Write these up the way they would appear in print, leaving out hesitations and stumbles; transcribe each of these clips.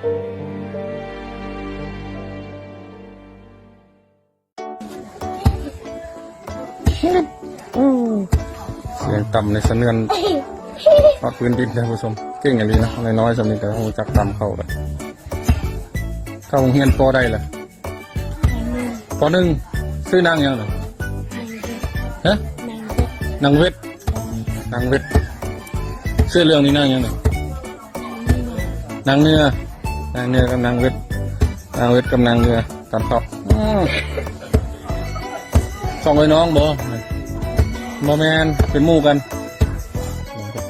เสียงต่ำในสะเนือนทอดพื้นดินท่านผู้ชมเก่งอย่างนี้นะน้อยๆสำนึกแต่หูจักต่ำเข้าเลยเข้าโรงเรียนปอได้เหรอปอหนึ่งซื้อนางยังเหรอฮะนางเวทชื่อเรื่องนี้นางยังเหรอนางเนื้กับนางเวทกับนางเนื้อตามเขาสองไอ้น้องบ่แมนเป็นหมู่กัน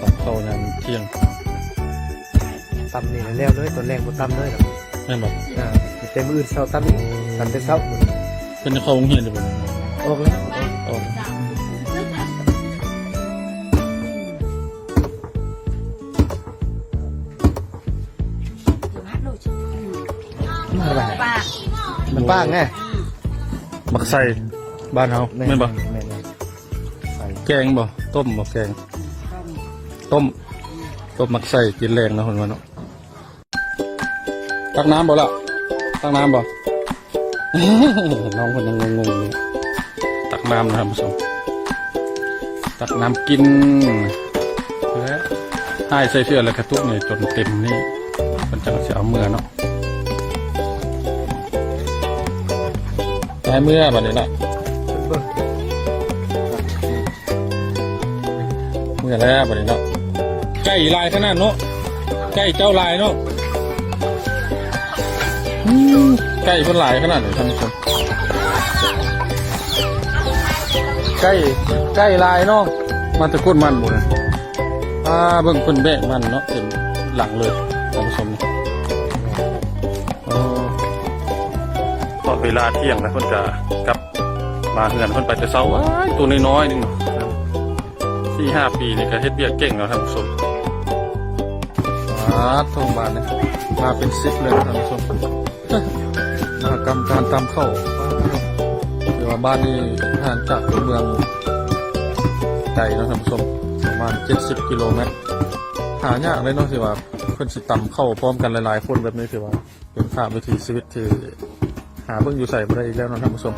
ตามเข้านั่นเที่ยงตำนี่แล้วเลยตอนแรกบ่ตำเลยหรอกแม่นบ่แต่มื้ออื่นเช้าตำนี่ตำแต่เช้าเป็นเข้าโรงเรียนอยู่บ่ออกแล้วออกมันป้างไงมักใส่บ้านเฮาแม่นบ่แกงบ่ต้มบ่แกงต้มมักใส่กินแรงนะคนว่าเนาะตักน้ำบ่ล่ะตักน้ำบ่ น้องคนยังงงๆอยู่ตักน้ำนะครับผู้ชมตักน้ำกินและให้ใส่เสื้อแล้วกระตุกเนี่ยจนเต็มนี่มันจะเสียเอาเมื่อเนาะได้เมื่อบัดนี้ละเมื่อแล้วบัดนี้เนาะใกล้ลายขนาดเนาะใกล้เจ้าลายเนาะใกล้คนหลายขนาดไหนท่านผู้ชมใกล้ลายเนาะมันจะก้นมันหมดเลยเบิ่งคนแบกมันเนาะเต็มหลังเลยท่านผู้ชมตอนเวลาเที่ยงนะคนจะกลับมาเหือนคนไปแต่เช้าตัวน้อยๆนึง4-5 ปีนี่ก็เฮ็ดเบี้ยเก่งแล้วท่านผู้ชมทงบานเนี่ยมาเป็น10เลยท่านผู้ชมมากรรมการตามเข้าเดี๋ยวว่าบ้านนี้ห่างจากตัวเมืองไกลนะท่านผู้ชมประมาณ70 กิโลเมตรหายากเลยเนาะที่ว่าเพิ่นสิตำเข้าพร้อมกันหลายๆคนแบบนี้ถือว่าเป็นภาพวิถีชีวิตที่หาเบิ่งอยู่ใส่บ่ได้อีกแล้วนะท่านผู้ชม